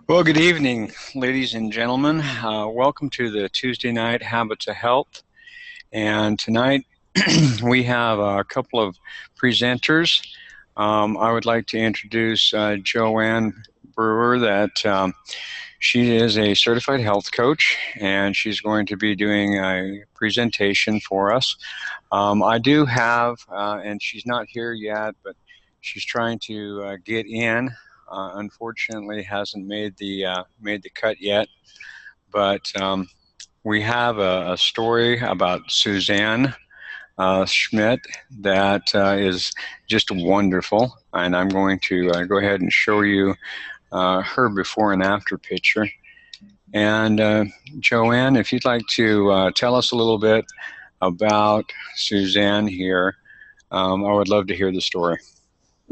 Well, good evening, ladies and gentlemen. Welcome to the Tuesday night Habits of Health. And tonight we have a couple of presenters. I would like to introduce Joanne Brewer. She is a certified health coach, and she's going to be doing a presentation for us. I do have, and she's not here yet, but she's trying to get in. Unfortunately, hasn't made the cut yet. But we have a story about Suzanne Schmidt that is just wonderful, and I'm going to go ahead and show you her before and after picture. And Joanne, if you'd like to tell us a little bit about Suzanne here, I would love to hear the story.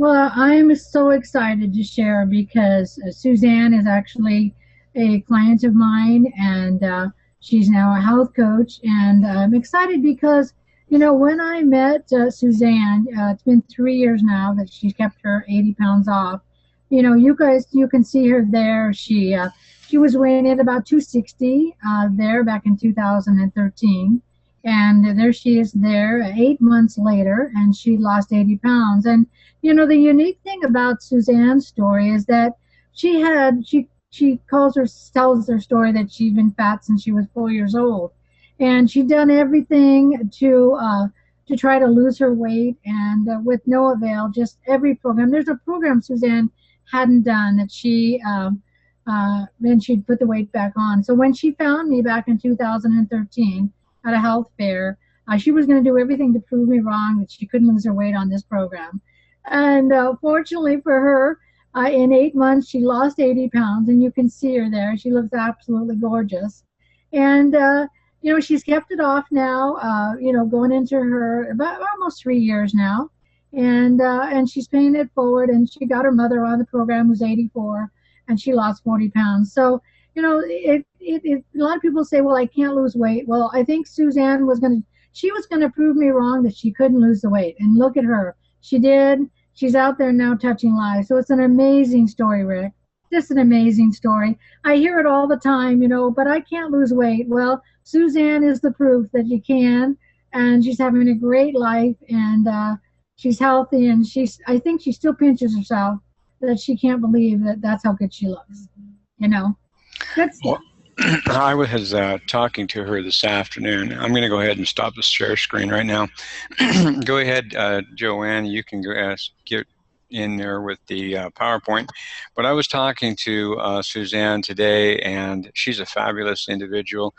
Well, I'm so excited to share because Suzanne is actually a client of mine, and she's now a health coach. And I'm excited because, when I met Suzanne, it's been 3 years now that she's kept her 80 pounds off. You can see her there. She was weighing in about 260 there back in 2013. And there she is there 8 months later, and she lost 80 pounds. And the unique thing about Suzanne's story is that she tells her story that she's been fat since she was 4 years old, and she'd done everything to try to lose her weight, and with no avail. Just every program. There's a program Suzanne hadn't done that then she'd put the weight back on. So when she found me back in 2013 at a health fair, she was going to do everything to prove me wrong that she couldn't lose her weight on this program. And fortunately for her, in 8 months, she lost 80 pounds, and you can see her there. She looks absolutely gorgeous. And, she's kept it off now, going into her about almost 3 years now. And she's paying it forward, and she got her mother on the program, who's 84, and she lost 40 pounds. So, a lot of people say, well, I can't lose weight. Well, I think Suzanne was going to prove me wrong that she couldn't lose the weight. And look at her. She did. She's out there now touching lives. So it's an amazing story, Rick. Just an amazing story. I hear it all the time, but I can't lose weight. Well, Suzanne is the proof that you can, and she's having a great life, and she's healthy, and I think she still pinches herself that she can't believe that that's how good she looks, That's Well, I was talking to her this afternoon. I'm going to go ahead and stop the share screen right now. Go ahead, Joanne. You can get in there with the PowerPoint. But I was talking to Suzanne today, and she's a fabulous individual.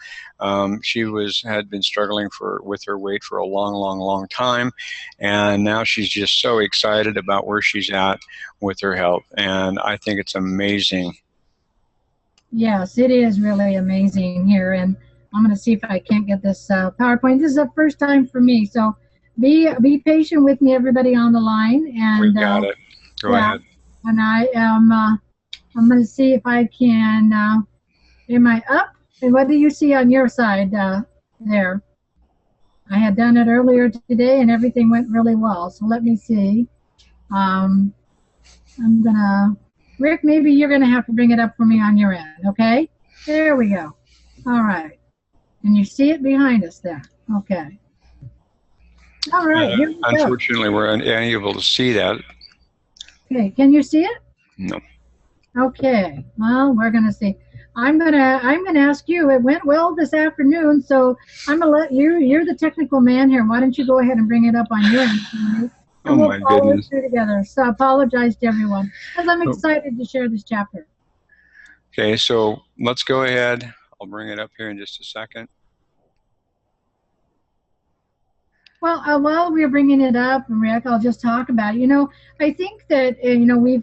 She had been struggling with her weight for a long, long, long time, and now she's just so excited about where she's at with her health, and I think it's amazing. Yes, it is really amazing here, and I'm going to see if I can't get this PowerPoint. This is the first time for me, so be patient with me, everybody on the line. And We got it. Go ahead. And I'm going to see if I can. Am I up? And what do you see on your side there? I had done it earlier today, and everything went really well. So let me see. I'm gonna. Rick, maybe you're going to have to bring it up for me on your end, okay? There we go. All right. And you see it behind us there. Okay. All right. Here we go. Unfortunately, we're unable to see that. Okay. Can you see it? No. Okay. Well, we're going to see. I'm gonna ask you. It went well this afternoon, so I'm going to let you. You're the technical man here. Why don't you go ahead and bring it up on your end? Oh, my goodness. Together. So I apologize to everyone because I'm excited to share this chapter. Okay, so let's go ahead. I'll bring it up here in just a second. Well, while we're bringing it up, Rick, I'll just talk about it. I think that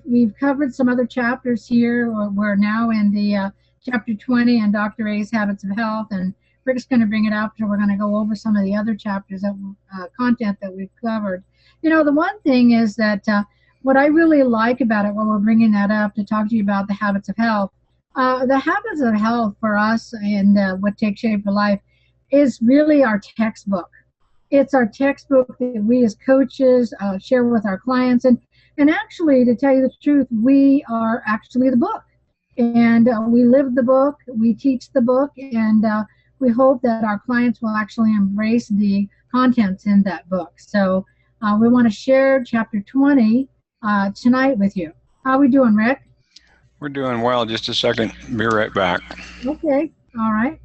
we've covered some other chapters here. We're now in the chapter 20 on Dr. A's Habits of Health, and Rick's going to bring it up, and we're going to go over some of the other chapters of content that we've covered. The one thing is that what I really like about it, when we're bringing that up to talk to you about the habits of health, the habits of health for us and what takes shape for life is really our textbook. It's our textbook that we as coaches share with our clients. And actually, to tell you the truth, we are actually the book. And we live the book, we teach the book, and we hope that our clients will actually embrace the contents in that book. So we want to share chapter 20 tonight with you. How are we doing, Rick? We're doing well. Just a second. Be right back. Okay. All right.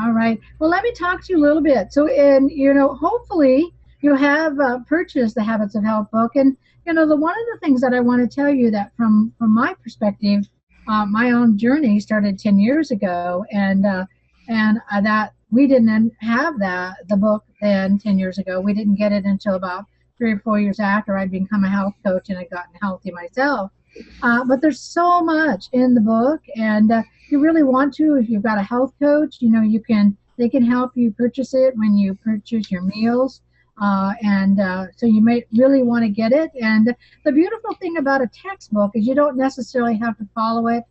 All right. Well, let me talk to you a little bit. So, and hopefully you have purchased the Habits of Health book. And one of the things that I want to tell you that from my perspective, my own journey started 10 years ago, and that we didn't have the book then 10 years ago. We didn't get it until about 3 or 4 years after I'd become a health coach and I'd gotten healthy myself. But there's so much in the book, and you really want to, if you've got a health coach, they can help you purchase it when you purchase your meals. So you may really want to get it. And the beautiful thing about a textbook is you don't necessarily have to follow it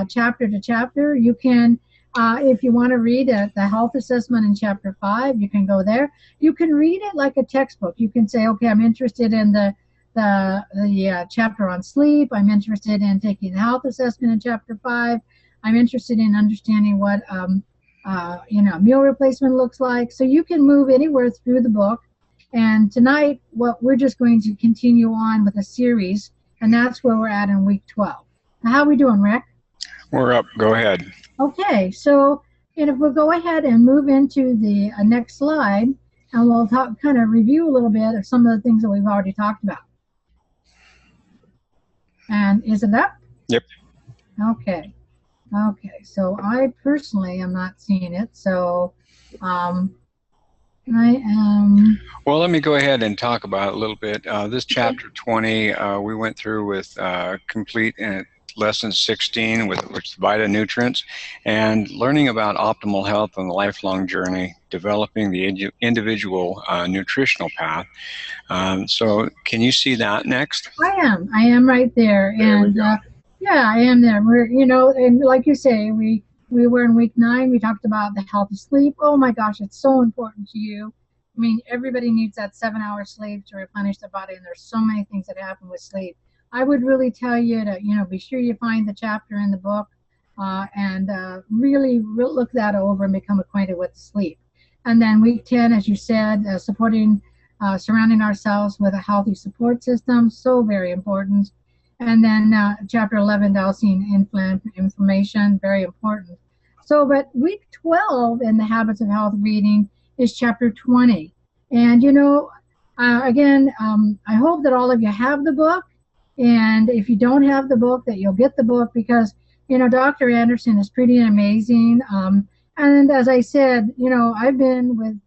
chapter to chapter. You can, if you want to read the health assessment in chapter 5, you can go there. You can read it like a textbook. You can say, okay, I'm interested in the chapter on sleep. I'm interested in taking the health assessment in chapter 5. I'm interested in understanding what meal replacement looks like. So you can move anywhere through the book. And tonight, we're just going to continue on with a series, and that's where we're at in week 12. Now, how are we doing, Rick? We're up. Go ahead. Okay, so if we'll go ahead and move into the next slide, and we'll kind of review a little bit of some of the things that we've already talked about. And is it up? Yep. Okay. So I personally am not seeing it. So I am. Well, let me go ahead and talk about it a little bit. This chapter 20, we went through with complete lesson 16, which is Vita Nutrients, and learning about optimal health on the lifelong journey, developing the individual nutritional path. So can you see that next? I am right there. And yeah, I am there. We're, and like you say, we were in week 9. We talked about the healthy sleep. Oh my gosh, it's so important to you. I mean, everybody needs that 7-hour sleep to replenish the body, and there's so many things that happen with sleep. I would really tell you to, be sure you find the chapter in the book and really look that over and become acquainted with sleep. And then week 10, as you said, surrounding ourselves with a healthy support system, so very important. And then chapter 11, dousing inflammation, very important. So, but week 12 in the Habits of Health reading is chapter 20. And, again, I hope that all of you have the book. And if you don't have the book, that you'll get the book, because, Dr. Anderson is pretty amazing. And as I said, I've been with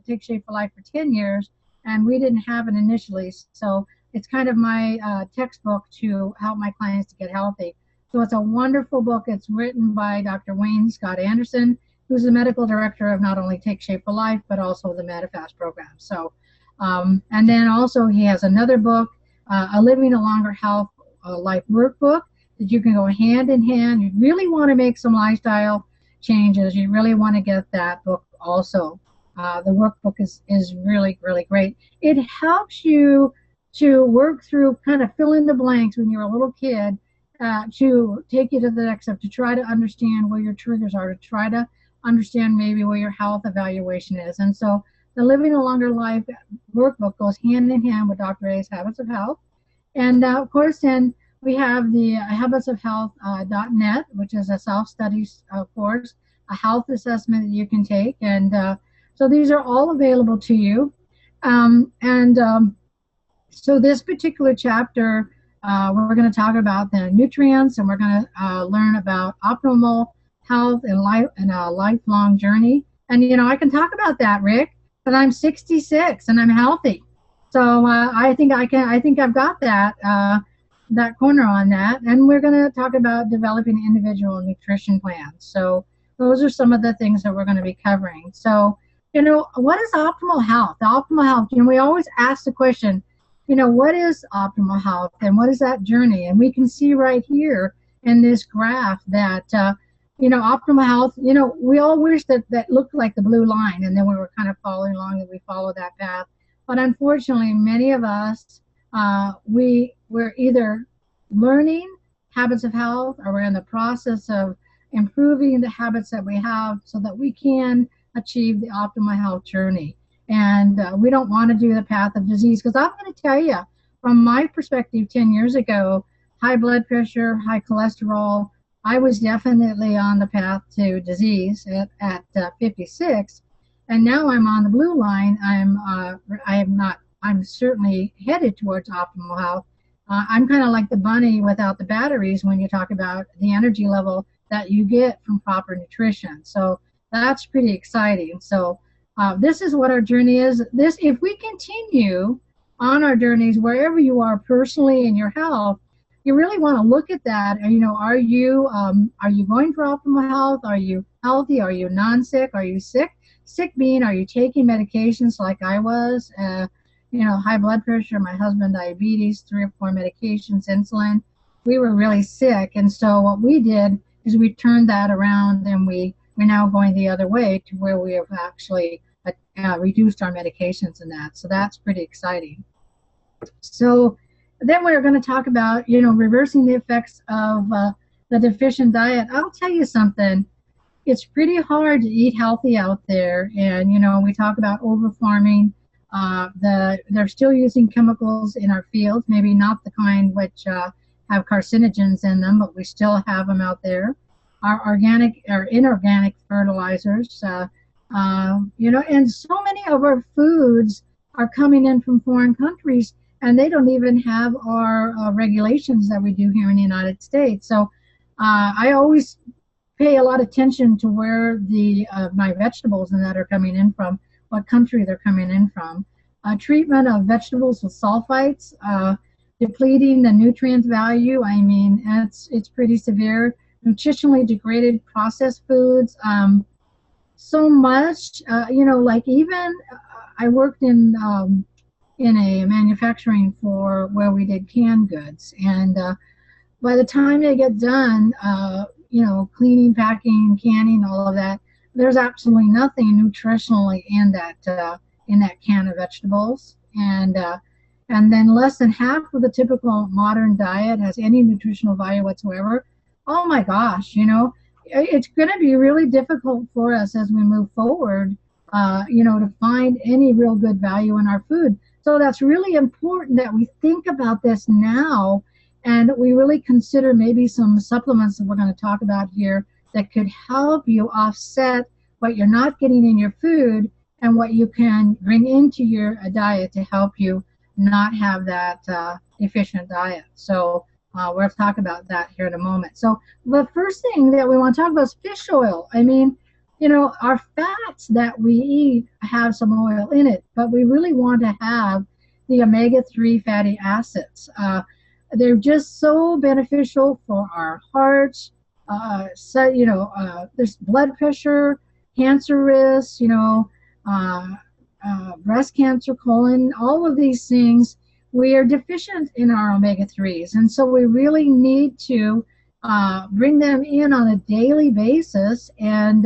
Take Shape for Life for 10 years, and we didn't have it initially. So it's kind of my textbook to help my clients to get healthy. So it's a wonderful book. It's written by Dr. Wayne Scott Anderson, who's the medical director of not only Take Shape for Life, but also the Medifast program. So, and then also he has another book, a Living a Longer Health Life workbook that you can go hand in hand. You really want to make some lifestyle changes. You really want to get that book also. The workbook is really, really great. It helps you to work through, kind of fill in the blanks when you're a little kid, to take you to the next step, to try to understand where your triggers are, to try to understand maybe where your health evaluation is. And so the Living a Longer Life workbook goes hand in hand with Dr. A's Habits of Health. And of course, then we have the habitsofhealth.net, which is a self-study course, a health assessment that you can take. And so these are all available to you. So this particular chapter, we're going to talk about the nutrients, and we're going to learn about optimal health and a lifelong journey. And I can talk about that, Rick, but I'm 66 and I'm healthy. So I think I've got that corner on that. And we're going to talk about developing individual nutrition plans. So those are some of the things that we're going to be covering. So, what is optimal health? The optimal health, we always ask the question, what is optimal health and what is that journey? And we can see right here in this graph that, optimal health, we all wish that looked like the blue line, and then we were kind of following along and we follow that path. But unfortunately, many of us, we're either learning habits of health, or we're in the process of improving the habits that we have so that we can achieve the optimal health journey. And we don't want to do the path of disease, because I'm going to tell you, from my perspective, 10 years ago, high blood pressure, high cholesterol, I was definitely on the path to disease at 56, and now I'm on the blue line. I'm certainly headed towards optimal health. I'm kind of like the bunny without the batteries when you talk about the energy level that you get from proper nutrition. So that's pretty exciting. So this is what our journey is. If we continue on our journeys, wherever you are personally in your health, you really want to look at that. And, are you going for optimal health? Are you healthy? Are you non-sick? Are you sick? Sick being, are you taking medications like I was? High blood pressure, my husband diabetes, 3 or 4 medications, insulin. We were really sick, and so what we did is we turned that around, and we're now going the other way to where we have actually reduced our medications and that. So that's pretty exciting. So then we're going to talk about, reversing the effects of the deficient diet. I'll tell you something. It's pretty hard to eat healthy out there, and we talk about over-farming. They're still using chemicals in our fields, maybe not the kind which have carcinogens in them, but we still have them out there. Our organic or inorganic fertilizers, and so many of our foods are coming in from foreign countries, and they don't even have our regulations that we do here in the United States. So I always pay a lot of attention to where my vegetables and that are coming in from, what country they're coming in from. Treatment of vegetables with sulfites, depleting the nutrient value. I mean, it's pretty severe. Nutritionally degraded processed foods, so much. Like even I worked in a manufacturing for where we did canned goods, and by the time they get done, cleaning, packing, canning, all of that, there's absolutely nothing nutritionally in that can of vegetables, and then less than half of the typical modern diet has any nutritional value whatsoever. Oh my gosh, it's going to be really difficult for us as we move forward, to find any real good value in our food. So that's really important that we think about this now, and we really consider maybe some supplements that we're going to talk about here that could help you offset what you're not getting in your food and what you can bring into your diet to help you not have that efficient diet. So we'll talk about that here in a moment. So the first thing that we want to talk about is fish oil. I mean, our fats that we eat have some oil in it, but we really want to have the omega-3 fatty acids. They're just so beneficial for our hearts. There's blood pressure, cancer risk, breast cancer, colon, all of these things. We are deficient in our omega-3s, and so we really need to bring them in on a daily basis and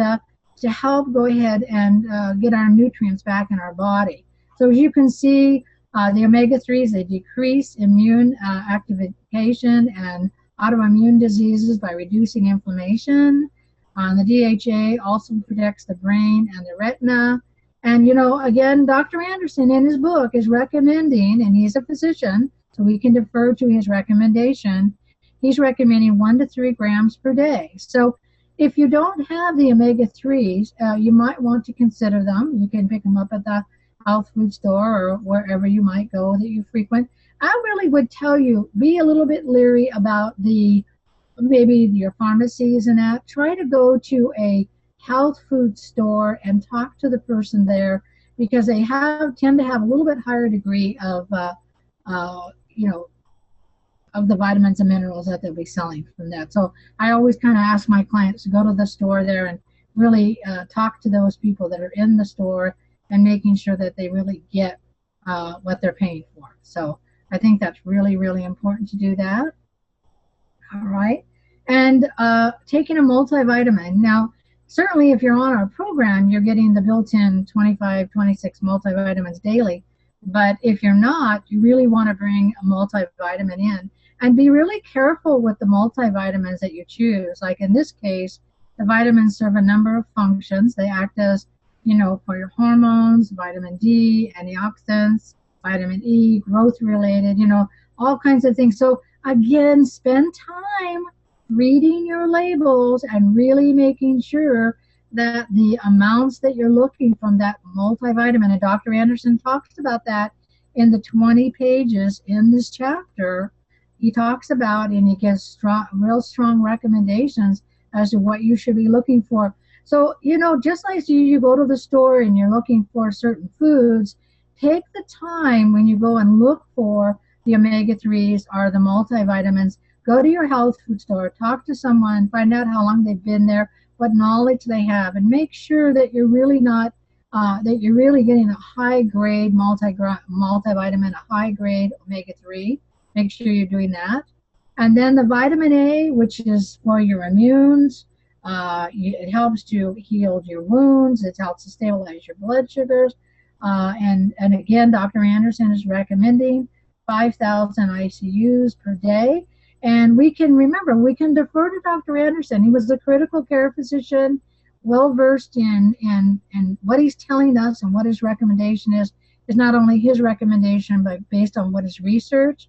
to help go ahead and get our nutrients back in our body. So as you can see, the omega-3s, they decrease immune activation and autoimmune diseases by reducing inflammation. The DHA also protects the brain and the retina. And, again, Dr. Anderson in his book is recommending, and he's a physician, so we can defer to his recommendation. He's recommending 1 to 3 grams per day. So if you don't have the omega-3s, you might want to consider them. You can pick them up at the health food store or wherever you might go that you frequent. I really would tell you, be a little bit leery about maybe your pharmacies and that. Try to go to a health food store and talk to the person there, because they tend to have a little bit higher degree of of the vitamins and minerals that they'll be selling from that. So I always kind of ask my clients to go to the store there and really talk to those people that are in the store and making sure that they really get what they're paying for. So I think that's really, really important to do that. All right. And taking a multivitamin. Now, certainly if you're on our program, you're getting the built-in 25, 26 multivitamins daily. But if you're not, you really want to bring a multivitamin in. And be really careful with the multivitamins that you choose. Like in this case, the vitamins serve a number of functions. They act as, for your hormones, vitamin D, antioxidants, vitamin E, growth related, all kinds of things. So again, spend time reading your labels and really making sure that the amounts that you're looking from that multivitamin, and Dr. Anderson talks about that in the 20 pages in this chapter. He talks about, and he gives real strong recommendations as to what you should be looking for. So, just like you go to the store and you're looking for certain foods, take the time when you go and look for the omega-3s or the multivitamins. Go to your health food store, talk to someone, find out how long they've been there, what knowledge they have, and make sure that you're really not, that you're really getting a high-grade multivitamin, a high-grade omega-3. Make sure you're doing that. And then the vitamin A, which is for your immunes, it helps to heal your wounds. It helps to stabilize your blood sugars. And again, Dr. Anderson is recommending 5,000 ICUs per day. And we can defer to Dr. Anderson. He was a critical care physician, well-versed in what he's telling us, and what his recommendation is not only his recommendation, but based on what his research.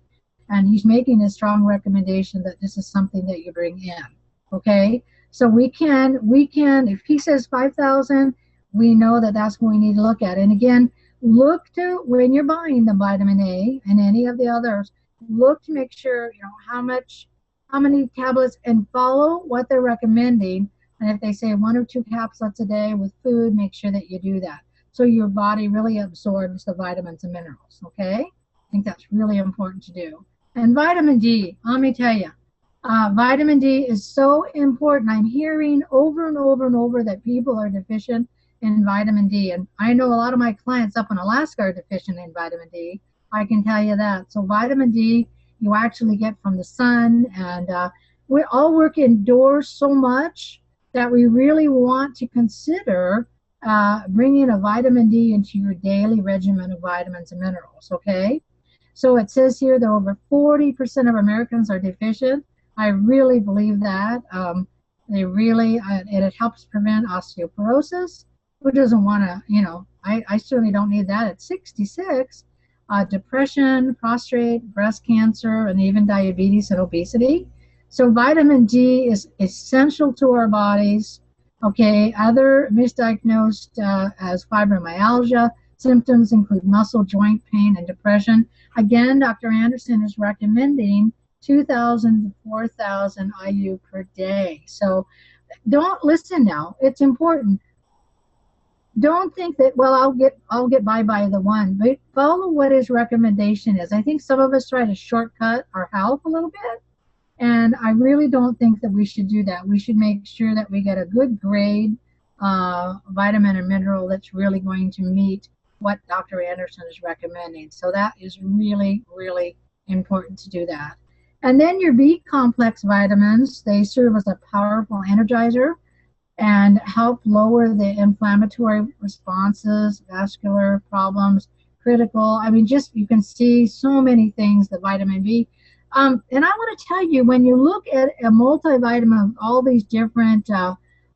And he's making a strong recommendation that this is something that you bring in, okay? So we can, if he says 5,000, we know that that's what we need to look at. And again, look to, when you're buying the vitamin A and any of the others, look to make sure, how many tablets, and follow what they're recommending. And if they say 1 or 2 capsules a day with food, make sure that you do that, so your body really absorbs the vitamins and minerals, okay? I think that's really important to do. And vitamin D, let me tell you, vitamin D is so important. I'm hearing over and over and over that people are deficient in vitamin D. And I know a lot of my clients up in Alaska are deficient in vitamin D. I can tell you that. So vitamin D, you actually get from the sun. And we all work indoors so much that we really want to consider bringing a vitamin D into your daily regimen of vitamins and minerals, okay? So it says here that over 40% of Americans are deficient. I really believe that. It helps prevent osteoporosis. Who doesn't want to, I certainly don't need that at 66. Depression, prostate, breast cancer, and even diabetes and obesity. So vitamin D is essential to our bodies. Okay, other misdiagnosed as fibromyalgia. Symptoms include muscle, joint pain, and depression. Again, Dr. Anderson is recommending 2,000 to 4,000 IU per day. So don't listen now. It's important. Don't think that, well, I'll get by the one, but follow what his recommendation is. I think some of us try to shortcut our health a little bit, and I really don't think that we should do that. We should make sure that we get a good grade vitamin or mineral that's really going to meet what Dr. Anderson is recommending. So that is really, really important to do that. And then your B complex vitamins, they serve as a powerful energizer and help lower the inflammatory responses, vascular problems, critical. I mean, just you can see so many things, the vitamin B. And I want to tell you, when you look at a multivitamin with all these different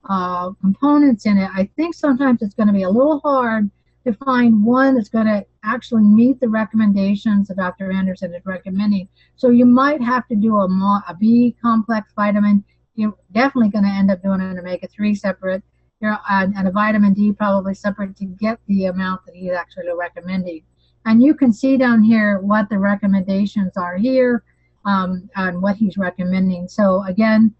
components in it, I think sometimes it's going to be a little hard to find one that's going to actually meet the recommendations that Dr. Anderson is recommending. So you might have to do a B complex vitamin. You're definitely going to end up doing an omega-3 separate, and a vitamin D probably separate to get the amount that he's actually recommending. And you can see down here what the recommendations are here and what he's recommending. So again,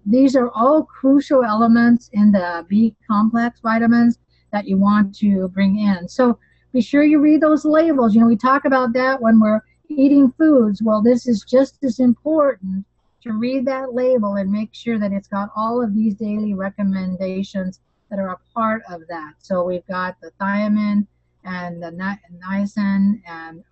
these are all crucial elements in the B complex vitamins that you want to bring in. So be sure you read those labels. We talk about that when we're eating foods. Well, this is just as important to read that label and make sure that it's got all of these daily recommendations that are a part of that. So we've got the thiamine and the niacin, and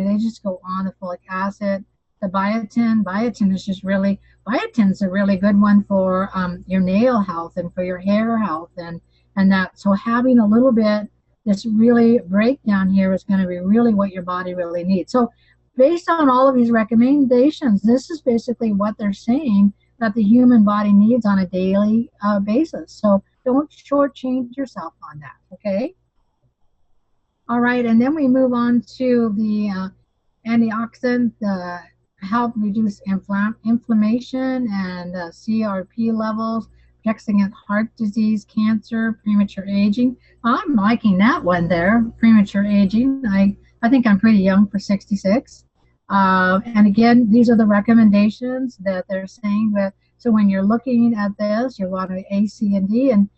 they just go on, the folic acid, the biotin. Biotin's a really good one for your nail health and for your hair health and that. So having a little bit, this really breakdown here is going to be really what your body really needs. So based on all of these recommendations, this is basically what they're saying that the human body needs on a daily basis. So don't shortchange yourself on that, okay? All right, and then we move on to the antioxidant, help reduce inflammation and CRP levels, protects against heart disease, cancer, premature aging. I'm liking that one there, premature aging. I think I'm pretty young for 66. And again, these are the recommendations that they're saying that, so when you're looking at this, you want to A, C, and D. And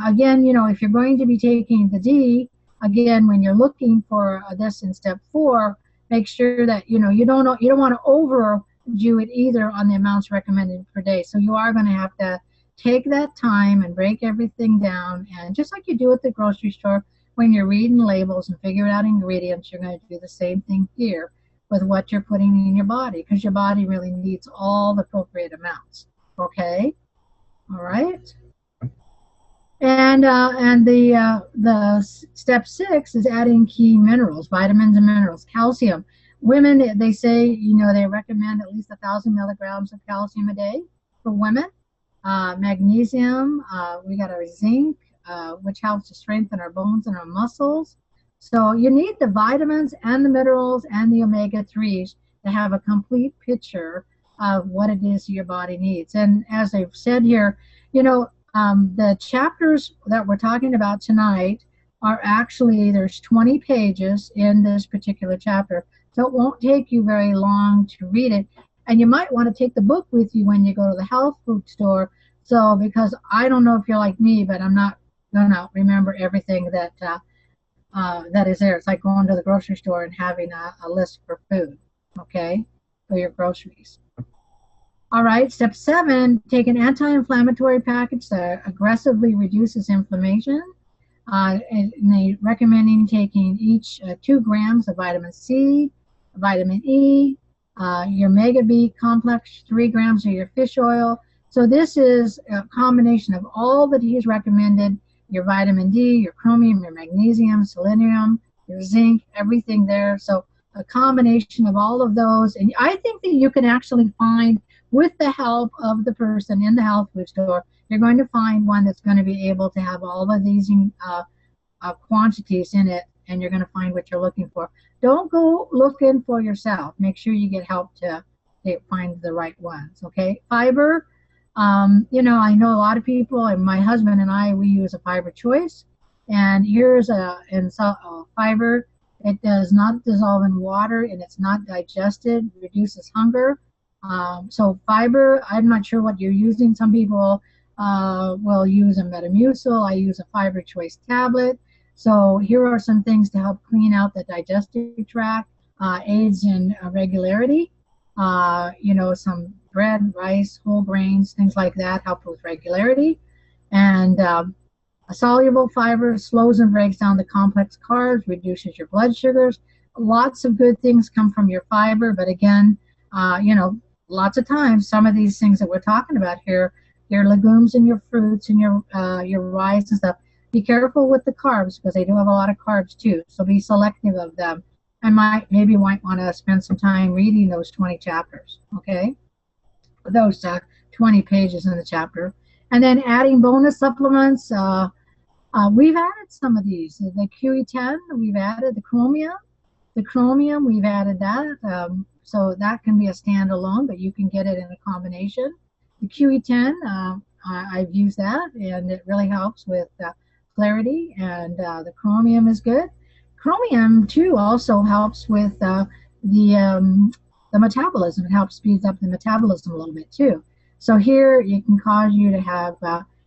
again, you know, if you're going to be taking the D, again, when you're looking for this in step 4, make sure that you don't want to overdo it either on the amounts recommended per day. So you are going to have to take that time and break everything down, and just like you do at the grocery store when you're reading labels and figuring out ingredients, you're going to do the same thing here with what you're putting in your body, because your body really needs all the appropriate amounts. Okay, all right. And the step 6 is adding key minerals, vitamins and minerals. Calcium. Women, they say, they recommend at least 1,000 milligrams of calcium a day for women. Magnesium, we got our zinc, which helps to strengthen our bones and our muscles. So you need the vitamins and the minerals and the omega-3s to have a complete picture of what it is your body needs. And as I've said here, the chapters that we're talking about tonight are actually, there's 20 pages in this particular chapter, so it won't take you very long to read it. And you might want to take the book with you when you go to the health food store. So, because I don't know if you're like me, but I'm not going to remember everything that that is there. It's like going to the grocery store and having a list for food, okay, for your groceries. All right, step 7, take an anti-inflammatory package that aggressively reduces inflammation. And they recommending taking each 2 grams of vitamin C, vitamin E, your Mega B complex, 3 grams of your fish oil. So this is a combination of all that he's recommended, your vitamin D, your chromium, your magnesium, selenium, your zinc, everything there. So a combination of all of those. And I think that you can actually find, with the help of the person in the health food store, you're going to find one that's going to be able to have all of these quantities in it, and you're going to find what you're looking for. Don't go looking for yourself. Make sure you get help to find the right ones, okay? Fiber, I know a lot of people, and my husband and I, we use a Fiber Choice. And here's a fiber. It does not dissolve in water, and it's not digested, reduces hunger. So fiber, I'm not sure what you're using. Some people will use a Metamucil. I use a Fiber Choice tablet. So here are some things to help clean out the digestive tract, aids in regularity. Some bread, rice, whole grains, things like that help with regularity. And a soluble fiber slows and breaks down the complex carbs, reduces your blood sugars. Lots of good things come from your fiber, but again, lots of times, some of these things that we're talking about here, your legumes and your fruits and your rice and stuff, be careful with the carbs, because they do have a lot of carbs too. So be selective of them. And maybe might want to spend some time reading those 20 chapters, okay? Those 20 pages in the chapter. And then adding bonus supplements. We've added some of these. The QE10, we've added the chromium. The chromium, we've added that. So that can be a standalone, but you can get it in a combination. The QE10, I've used that, and it really helps with clarity, and the chromium is good. Chromium, too, also helps with the metabolism. It helps speed up the metabolism a little bit, too. So here, it can cause you to have,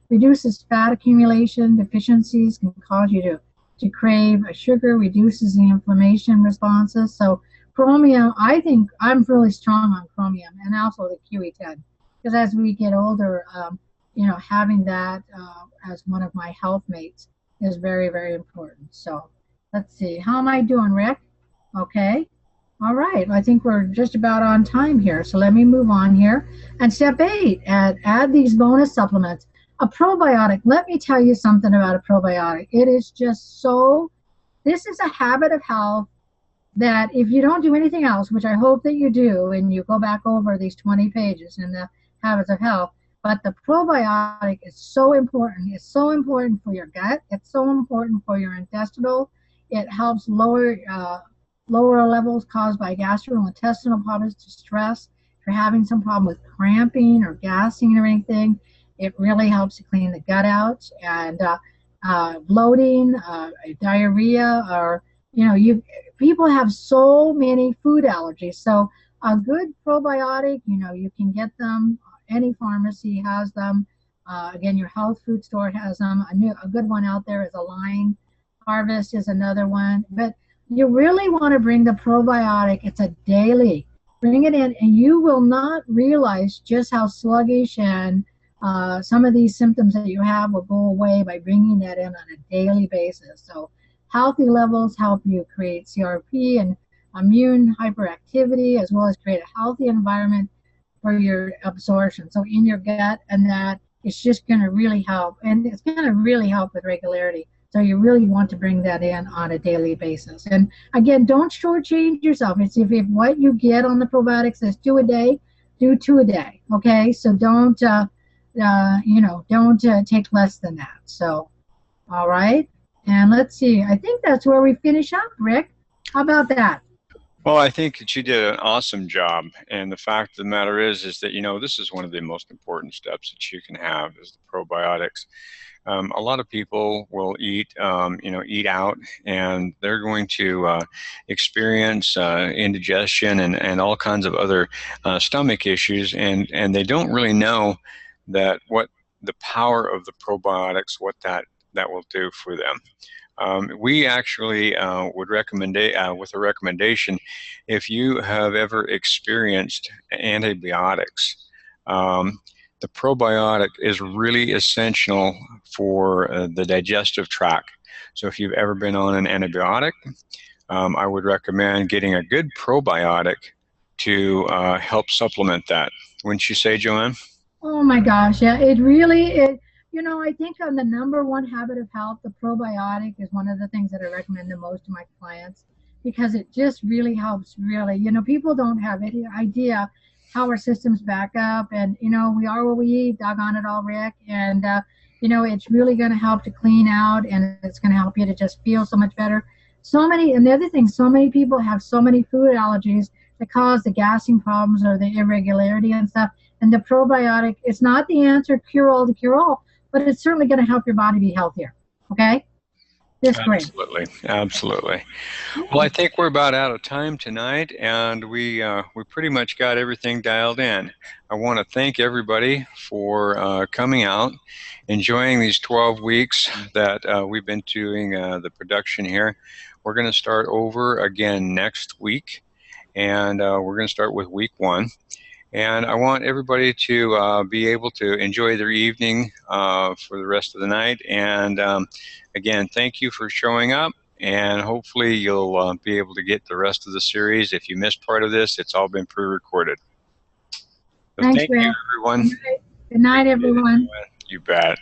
reduces fat accumulation, deficiencies, can cause you to crave a sugar, reduces the inflammation responses. So chromium, I think I'm really strong on chromium, and also the QE10, because as we get older, having that as one of my health mates is very, very important. So let's see, how am I doing, Rick? Okay, all right, I think we're just about on time here, so let me move on here. And step 8, add these bonus supplements. A probiotic, let me tell you something about a probiotic. It is just so, this is a habit of health that if you don't do anything else, which I hope that you do, and you go back over these 20 pages in the Habits of Health, but the probiotic is so important. It's so important for your gut. It's so important for your intestinal. It helps lower levels caused by gastrointestinal problems, stress. If you're having some problem with cramping or gassing or anything, it really helps to clean the gut out. And bloating, diarrhea, or people have so many food allergies. So a good probiotic, you can get them. Any pharmacy has them. Again, your health food store has them. A good one out there is Align. Harvest is another one. But you really want to bring the probiotic. It's a daily. Bring it in, and you will not realize just how sluggish and some of these symptoms that you have will go away by bringing that in on a daily basis. So healthy levels help you create CRP and immune hyperactivity, as well as create a healthy environment for your absorption. So in your gut, and that it's just going to really help, and it's going to really help with regularity. So you really want to bring that in on a daily basis. And again, don't shortchange yourself. It's if what you get on the probiotics says 2 a day, do 2 a day. Okay, so don't don't take less than that. So, all right. And let's see. I think that's where we finish up, Rick. How about that? Well, I think that you did an awesome job. And the fact of the matter is that, this is one of the most important steps that you can have is the probiotics. A lot of people will eat out, and they're going to experience indigestion and all kinds of other stomach issues, and they don't really know that what the power of the probiotics, what that will do for them. We actually would recommend with a recommendation, if you have ever experienced antibiotics, the probiotic is really essential for the digestive tract. So if you've ever been on an antibiotic, I would recommend getting a good probiotic to help supplement that. Wouldn't you say, Joanne? Oh my gosh, yeah, it really is. I think on the #1 habit of health, the probiotic is one of the things that I recommend the most to my clients, because it just really helps. Really, people don't have any idea how our systems back up, and we are what we eat. Doggone it all, Rick. And it's really going to help to clean out, and it's going to help you to just feel so much better. And the other thing, so many people have so many food allergies that cause the gassing problems or the irregularity and stuff. And the probiotic, it's not the answer, cure all to cure all, but it's certainly going to help your body be healthier. Okay? Just great. Absolutely, absolutely. Well, I think we're about out of time tonight, and we pretty much got everything dialed in. I want to thank everybody for coming out, enjoying these 12 weeks that we've been doing the production here. We're going to start over again next week, and we're going to start with week 1. And I want everybody to be able to enjoy their evening for the rest of the night. And again, thank you for showing up. And hopefully you'll be able to get the rest of the series. If you missed part of this, it's all been pre-recorded. So Thanks, thank you, everyone. Good night, everyone. You bet.